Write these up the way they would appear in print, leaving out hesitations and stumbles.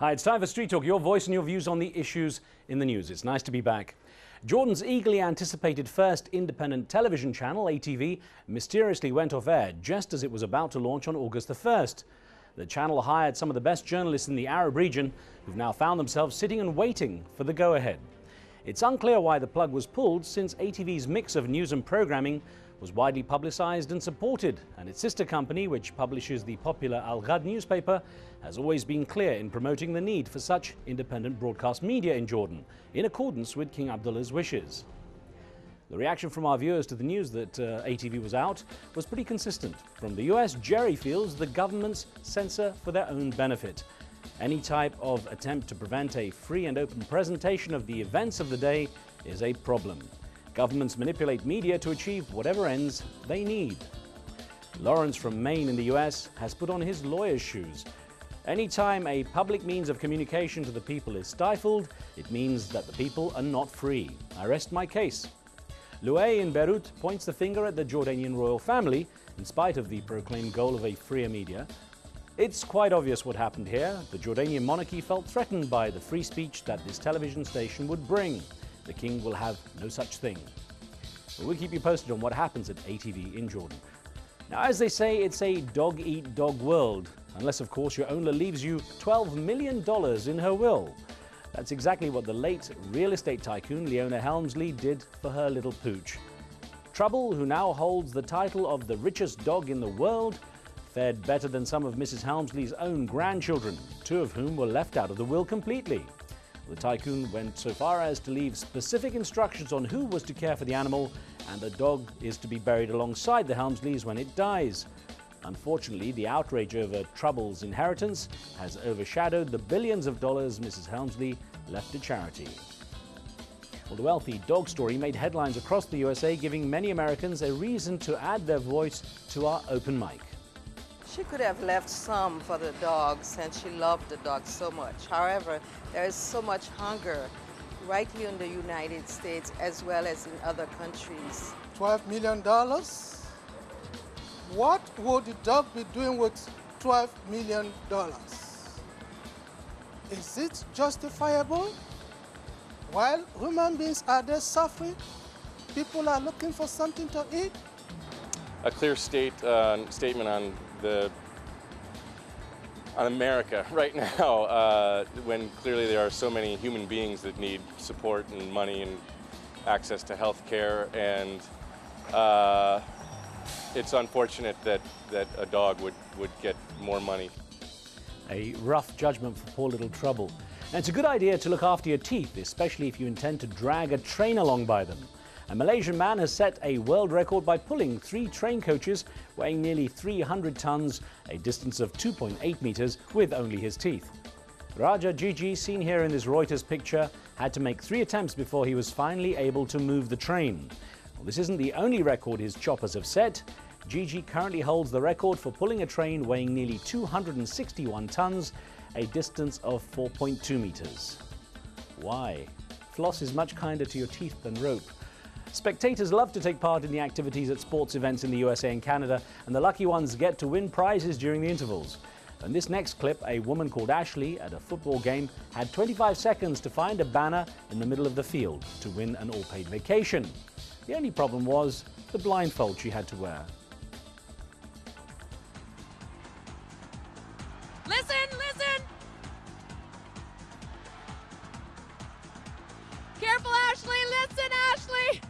Hi, it's time for Street Talk, your voice and your views on the issues in the news. It's nice to be back. Jordan's eagerly anticipated first independent television channel, ATV, mysteriously went off air just as it was about to launch on August the 1st. The channel hired some of the best journalists in the Arab region who've now found themselves sitting and waiting for the go-ahead. It's unclear why the plug was pulled, since ATV's mix of news and programming was widely publicized and supported, and its sister company, which publishes the popular Al Ghad newspaper, has always been clear in promoting the need for such independent broadcast media in Jordan, in accordance with King Abdullah's wishes. The reaction from our viewers to the news that ATV was out was pretty consistent. From the US, Jerry feels the governments censor for their own benefit. Any type of attempt to prevent a free and open presentation of the events of the day is a problem. Governments manipulate media to achieve whatever ends they need. Lawrence from Maine in the US has put on his lawyer's shoes. Anytime a public means of communication to the people is stifled, it means that the people are not free. I rest my case. Louay in Beirut points the finger at the Jordanian royal family, in spite of the proclaimed goal of a freer media. It's quite obvious what happened here. The Jordanian monarchy felt threatened by the free speech that this television station would bring. The king will have no such thing. We'll keep you posted on what happens at ATV in Jordan. Now, as they say, it's a dog-eat-dog world, unless, of course, your owner leaves you $12 million in her will. That's exactly what the late real estate tycoon Leona Helmsley did for her little pooch. Trouble, who now holds the title of the richest dog in the world, fared better than some of Mrs. Helmsley's own grandchildren, two of whom were left out of the will completely. The tycoon went so far as to leave specific instructions on who was to care for the animal, and the dog is to be buried alongside the Helmsleys when it dies. Unfortunately, the outrage over Trouble's inheritance has overshadowed the billions of dollars Mrs. Helmsley left to charity. Well, the wealthy dog story made headlines across the USA, giving many Americans a reason to add their voice to our open mic. She could have left some for the dogs, since she loved the dogs so much. However, there is so much hunger right here in the United States as well as in other countries. $12 million? What would the dog be doing with $12 million? Is it justifiable? While human beings are there suffering, people are looking for something to eat? A clear statement on America right now, when clearly there are so many human beings that need support and money and access to health care, and it's unfortunate that a dog would get more money. A rough judgment for poor little Trouble. And it's a good idea to look after your teeth, especially if you intend to drag a train along by them. A Malaysian man has set a world record by pulling 3 train coaches weighing nearly 300 tons, a distance of 2.8 meters, with only his teeth. Raja Gigi, seen here in this Reuters picture, had to make 3 attempts before he was finally able to move the train. Well, this isn't the only record his choppers have set. Gigi currently holds the record for pulling a train weighing nearly 261 tons, a distance of 4.2 meters. Why? Floss is much kinder to your teeth than rope. Spectators love to take part in the activities at sports events in the USA and Canada, and the lucky ones get to win prizes during the intervals. In this next clip, a woman called Ashley at a football game had 25 seconds to find a banner in the middle of the field to win an all-paid vacation. The only problem was the blindfold she had to wear. Listen, listen! Careful, Ashley! Listen, Ashley!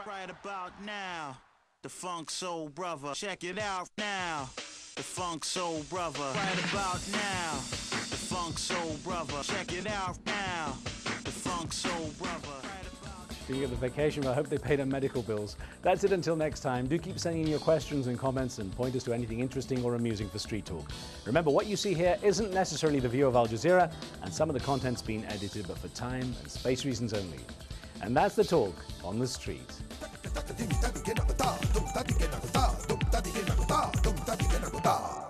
Right about now, the Funk Soul Brother. Check it out now, the Funk Soul Brother. Right about now, the Funk Soul Brother. Check it out now, the Funk Soul Brother. Speaking of the vacation, I hope they paid their medical bills. That's it until next time. Do keep sending in your questions and comments and point us to anything interesting or amusing for Street Talk. Remember, what you see here isn't necessarily the view of Al Jazeera, and some of the content's been edited, but for time and space reasons only. And that's the talk on the street. Dum